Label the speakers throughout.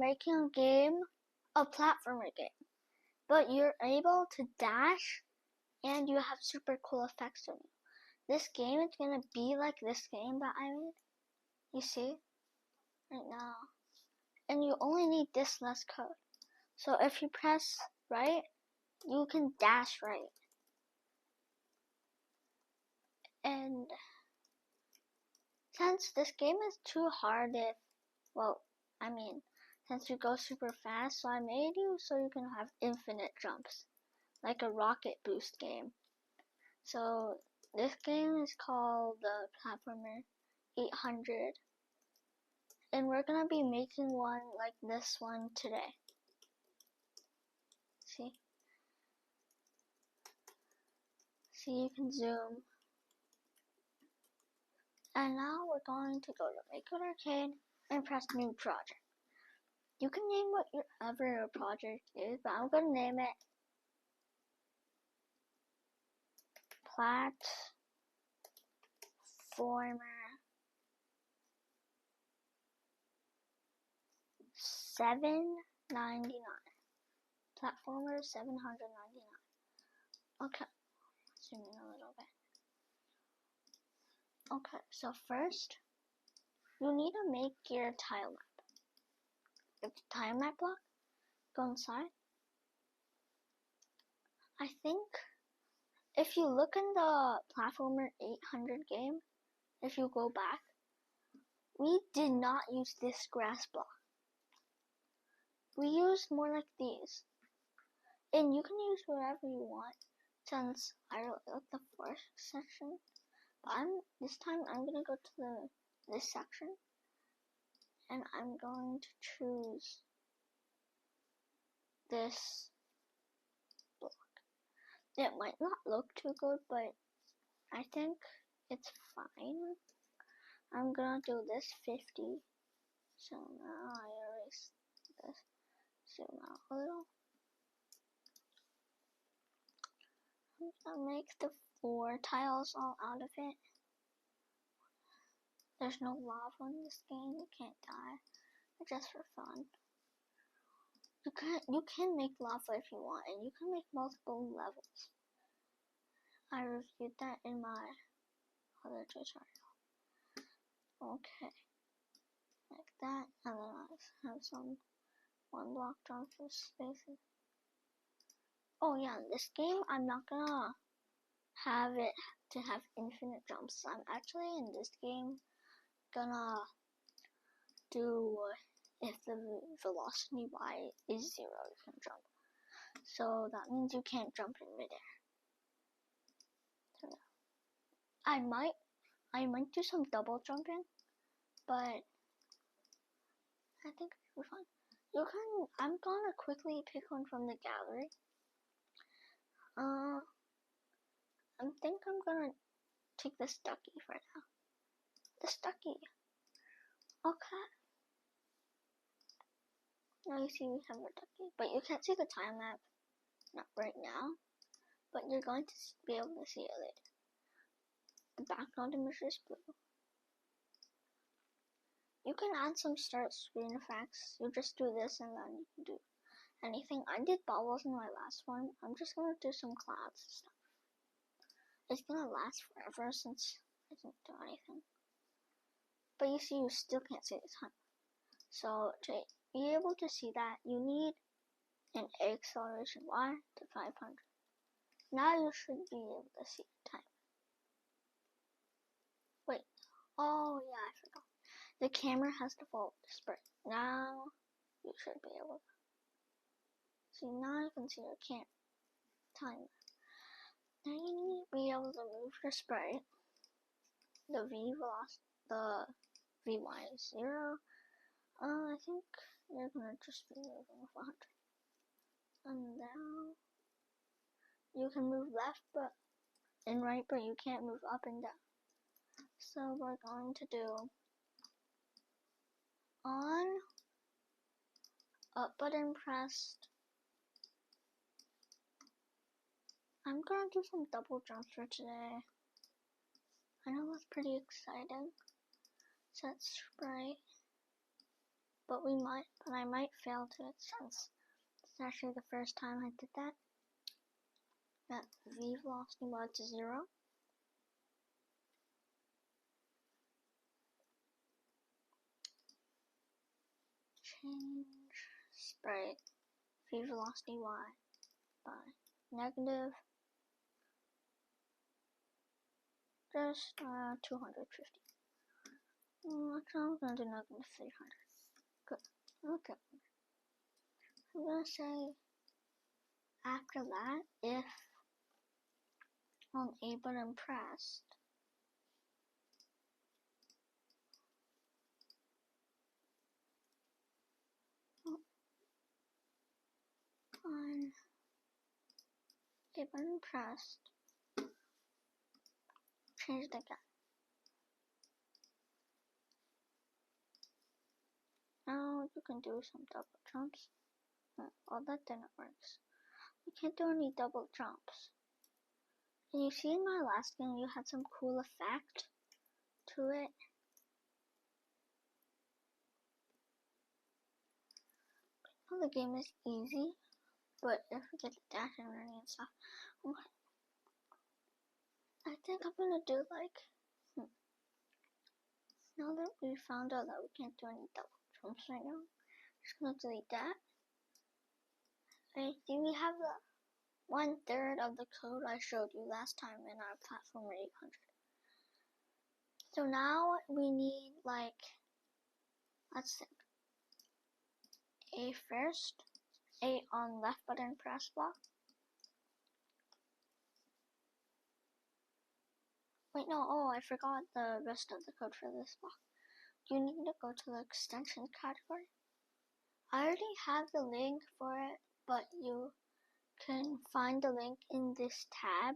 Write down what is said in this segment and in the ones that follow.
Speaker 1: making a game, a platformer game, but you're able to dash and you have super cool effects on you. This game is gonna be like this game that I made. You see? Right now. And you only need this less code. So if you press right, you can dash right. And since this game is too hard since you go super fast, so I made you so you can have infinite jumps. Like a rocket boost game. So this game is called the Platformer 800. And we're gonna be making one like this one today. See? See, you can zoom. And now we're going to go to Makecode Arcade and press New Project. You can name whatever your project is, but I'm gonna name it Platformer 799. Platformer 799. Okay, zoom in a little bit. Okay, so first, you need to make your tile map. If the tile map block, go inside. I think if you look in the Platformer 800 game, if you go back, we did not use this grass block. We used more like these. And you can use whatever you want, since I really like the forest section. But this time I'm gonna go to this section, and I'm going to choose this block. It might not look too good, but I think it's fine. I'm gonna do this 50. So now I erase this. Zoom out a little. I'm gonna make the floor tiles all out of it. There's no lava in this game, you can't die. It's just for fun. You can make lava if you want, and you can make multiple levels. I reviewed that in my other tutorial. Okay. Like that, and then I have some one block jump for spaces. Oh yeah, in this game I'm not gonna have it to have infinite jumps. I'm actually in this game gonna do if the velocity y is 0, you can jump. So that means you can't jump in midair. So I might do some double jumping, but I think it'll be fun. I'm gonna quickly pick one from the gallery. I think I'm gonna take this ducky for now. This ducky. Okay. Now you see we have our ducky, but you can't see the time map, not right now, but you're going to be able to see it later. The background image is blue. You can add some start screen effects. You just do this and then you can do anything. I did bubbles in my last one. I'm just gonna do some clouds and stuff. It's gonna last forever since I didn't do anything. But you see, you still can't see the time. So to be able to see that, you need an acceleration y to 500. Now you should be able to see the time. Wait, oh yeah, I forgot. The camera has default display. Now you should be able to see. Now you can see your time. Now you need to be able to move your sprite. The V velocity, the Vy is 0. I think you're gonna just be moving with 100. And now you can move left and right, but you can't move up and down. So we're going to do on, up button pressed. I'm gonna do some double jumps for today. I know that's pretty exciting. Set sprite. but I might fail to it since it's actually the first time I did that. That V velocity mod to 0. Change sprite V velocity Y by negative just 250. Actually, I'm gonna do negative 300. Good. Okay. I'm gonna say after that, if on A button pressed, on A button pressed, change it again. Now you can do some double jumps. Oh, that didn't work. You can't do any double jumps. And you see in my last game, you had some cool effect to it. Well, the game is easy, but if we get the dash and running and stuff, I think I'm gonna do like, now that we found out that we can't do any double jumps right now, I'm just gonna delete that. I think we have the 1/3 of the code I showed you last time in our platform 800. So now we need like, let's think. A first, A on left button press block. Wait, no, oh, I forgot the rest of the code for this block. You need to go to the extensions category. I already have the link for it, but you can find the link in this tab.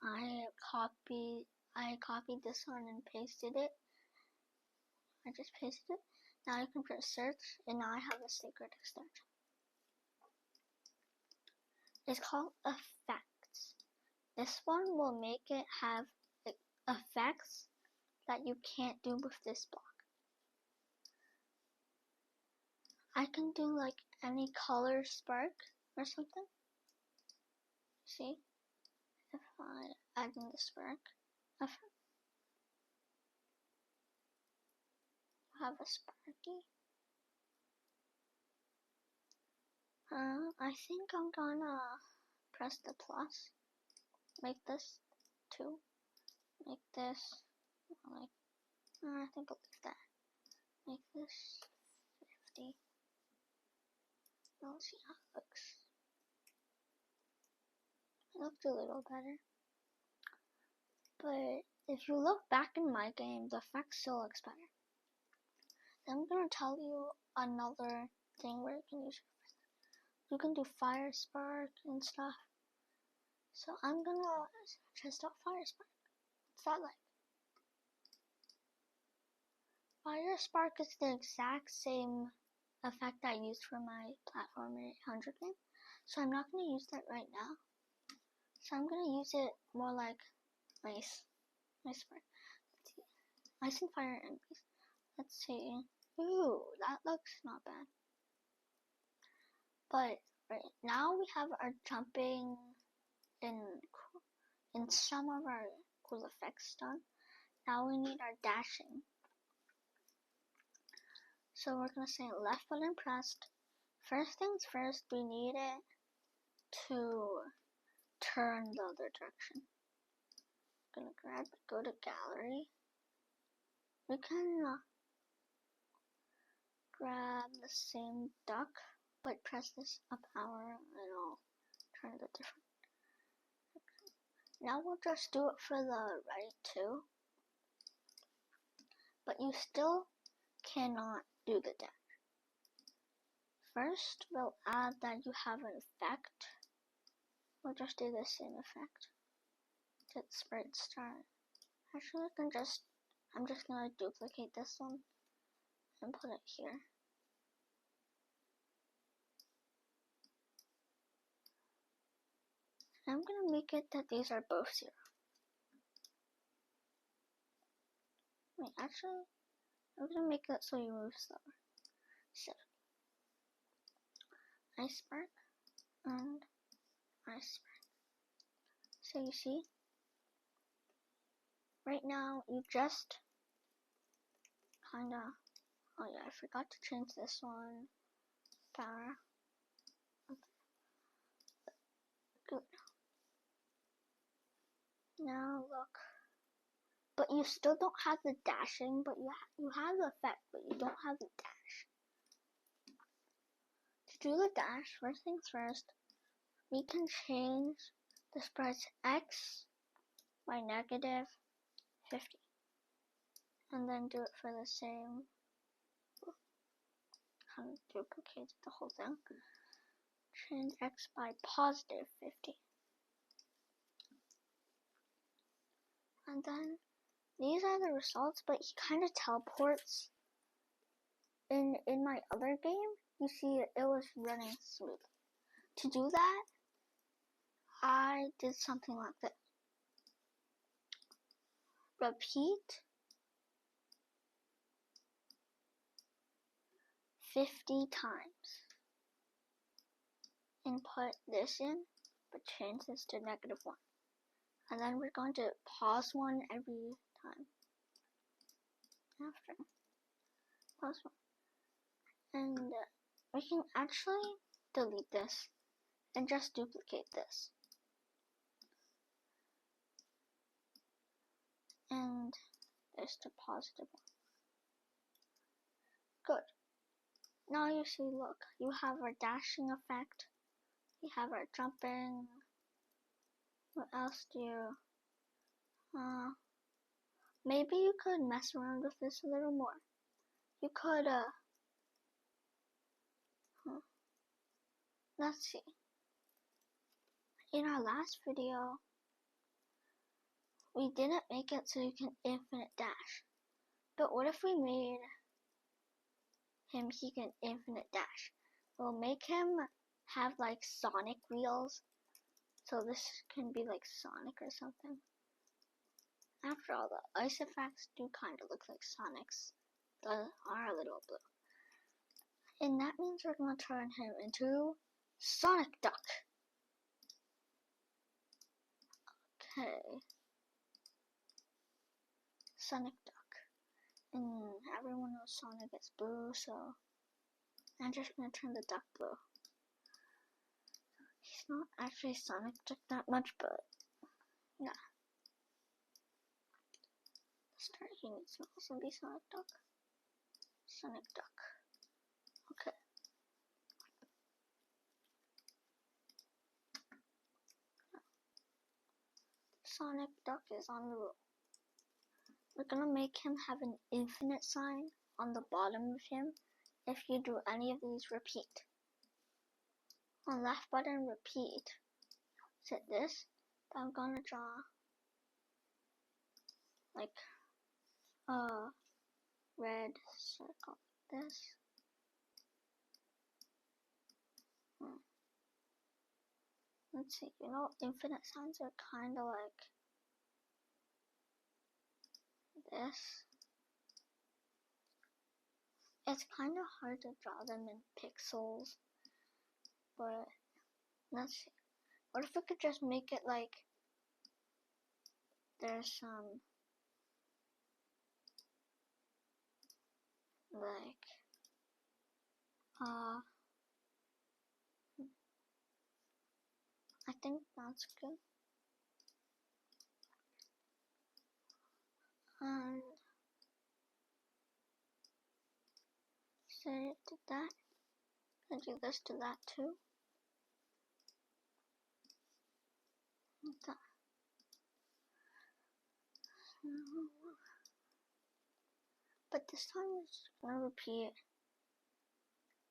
Speaker 1: I copied this one and pasted it. I just pasted it. Now you can press search, and now I have a secret extension. It's called effects. This one will make it have effects that you can't do with this block. I can do like any color spark or something. See? If I add in the spark effect, I have a sparky. I think I'm gonna press the plus. Make this 2. Make this like, I think I'll leave that. Make this 50. Let's see how it looks. It looks a little better. But if you look back in my game, the effect still looks better. Then I'm gonna tell you another thing where you can use it. You can do fire spark and stuff. So I'm gonna test out fire spark. What's that like? Fire spark is the exact same effect I used for my platform 800 game. So I'm not gonna use that right now. So I'm gonna use it more like ice spark. Let's see. Ice and fire enemies. Let's see. Ooh, that looks not bad. But right now we have our jumping in some of our cool effects done. Now we need our dashing. So we're gonna say left button pressed. First things first, we need it to turn the other direction. I'm gonna go to gallery. We can grab the same duck, but press this up arrow and I'll turn it different. Now we'll just do it for the right too. But you still cannot do the dash. First, we'll add that you have an effect. We'll just do the same effect. Get sprite start. Actually, I'm just gonna duplicate this one and put it here. And I'm gonna make it that these are both 0. Wait, actually, I'm gonna make that so you move slower. So, iceberg and iceberg. So you see, right now you just kinda, oh yeah, I forgot to change this one. Power. Good. Now look. But you still don't have the dashing, but you have the effect, but you don't have the dash. To do the dash, first things first, we can change the sprite's x by -50. And then do it for the same, kind of duplicate the whole thing. Change x by +50. And then these are the results, but he kind of teleports. In my other game, you see it was running smooth. To do that, I did something like this. Repeat 50 times. And put this in, but change this to -1. And then we're going to pause one every time. After. Pause one. And we can actually delete this and just duplicate this. And there's the positive one. Good. Now you see, look, you have our dashing effect. We have our jumping. What else do you... maybe you could mess around with this a little more. You could, let's see. In our last video, we didn't make it so you can infinite dash. But what if we made him, he can infinite dash? We'll make him have like Sonic wheels. So this can be like Sonic or something. After all, the ice effects do kind of look like Sonic's. They are a little blue. And that means we're going to turn him into Sonic Duck. Okay. Sonic Duck. And everyone knows Sonic is blue, so I'm just going to turn the duck blue. He's not actually Sonic Duck that much, but yeah. Start, he needs to also be Sonic Duck. Sonic Duck. Okay. Sonic Duck is on the roll. We're gonna make him have an infinite sign on the bottom of him if you do any of these repeat. On left button repeat, set this, then I'm gonna draw like a red circle like this. Let's see, you know, infinite signs are kind of like this. It's kind of hard to draw them in pixels, but let's see. What if we could just make it like there's some like I think that's good. And set it to that. And do this to that too. Like that. But this time we're just gonna repeat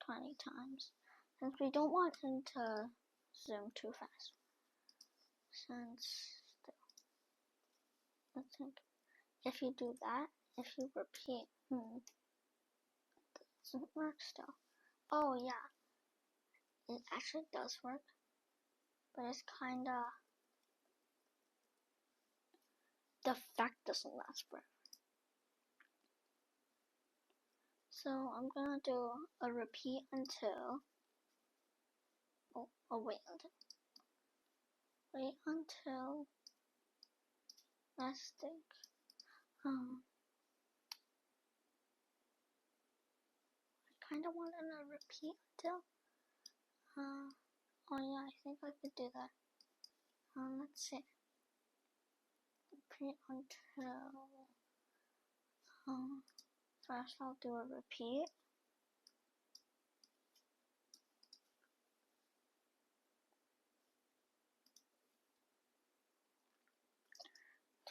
Speaker 1: 20 times. Since we don't want him to zoom too fast. Since let's think. If you do that, if you repeat, it doesn't work still. Oh yeah, it actually does work, but it's kinda, the effect doesn't last forever. So I'm gonna do a repeat until, wait until, let's think, I kinda want to repeat until, oh yeah, I think I could do that. Let's see, repeat until, first I'll do a repeat.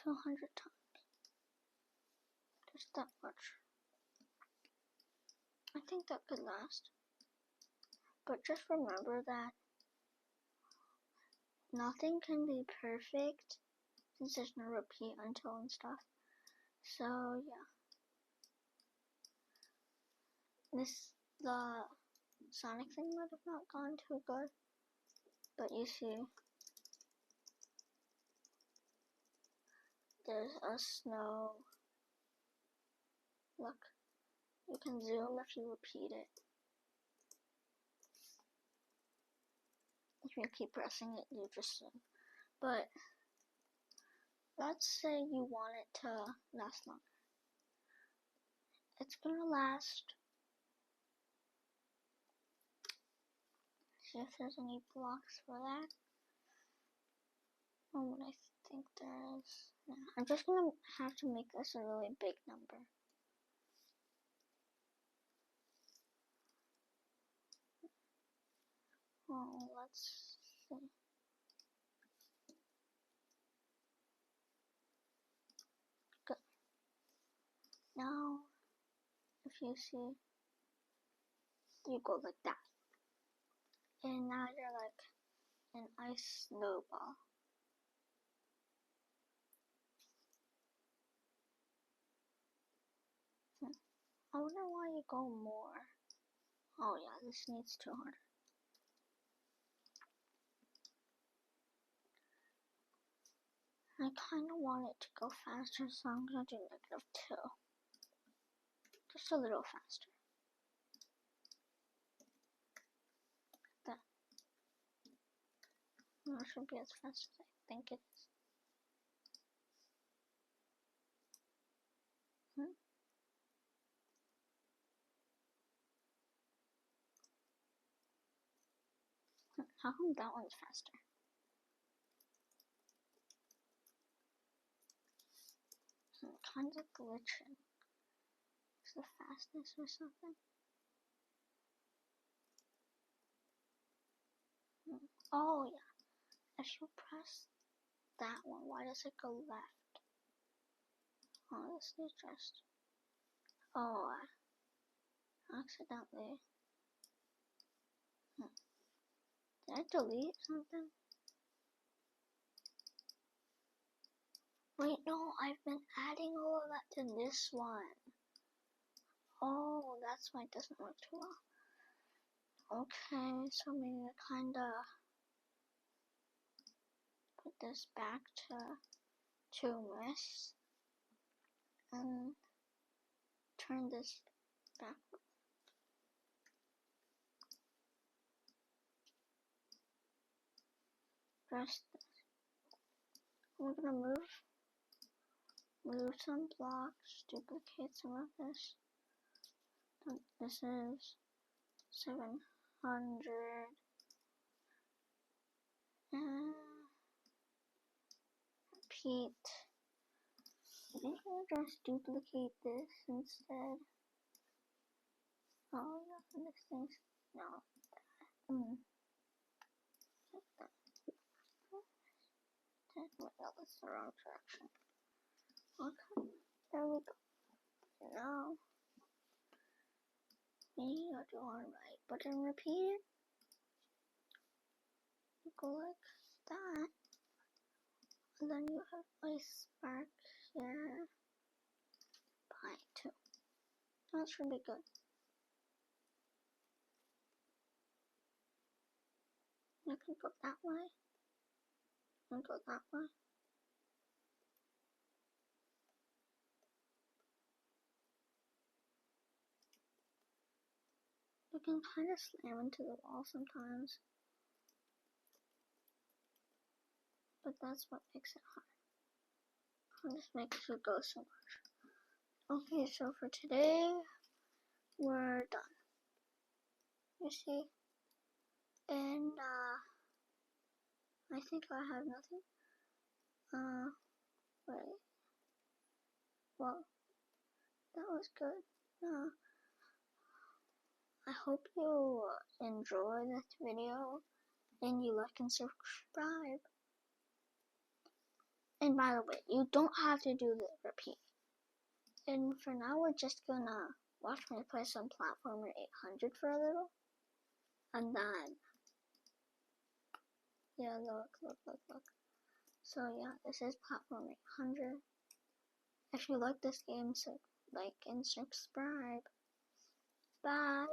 Speaker 1: $200 times. Just that much. I think that could last. But just remember that nothing can be perfect since there's no repeat until and stuff. So yeah. The Sonic thing might have not gone too good. But you see, there's a snow. Look, you can zoom if you repeat it. If you keep pressing it, you just zoom. But let's say you want it to last longer. It's gonna last. See if there's any blocks for that. Oh, I think there is. Yeah, I'm just gonna have to make this a really big number. Oh, let's see. Good. Now, if you see, you go like that. And now you're like an ice snowball. I wonder why you go more. Oh yeah, this needs 200. I kinda want it to go faster, so I'm gonna do -2. Just a little faster. That. It should be as fast as I think it is. How come that one's faster? Kind of glitching. Is the fastness or something? Oh yeah. If you press that one, why does it go left? Oh, this is just. Oh, accidentally. Did I delete something? Wait, no, I've been adding all of that to this one. Oh, that's why it doesn't work too well. Okay, so maybe I kinda put this back to miss and turn this back. Press this. I'm gonna move some blocks, duplicate some of this. This is 700 and repeat. I think I'll just duplicate this instead. Oh yeah, this thing's no. Wait, no, that's the wrong direction. Okay, there we go. Now we are doing right, but then repeat it. You go like that, and then you have a spark here. Pi 2. That should be good. I can go that way. And go that way. I can kind of slam into the wall sometimes, but that's what makes it hard. It just makes it go so much. Okay, so for today, we're done. You see? And, I think I have nothing. Wait. Well, that was good. I hope you enjoy this video and you like and subscribe. And by the way, you don't have to do the repeat. And for now, we're just gonna watch me play some Platformer 800 for a little. And then, yeah, look. So yeah, this is Platformer 800. If you like this game, so like and subscribe. Bye.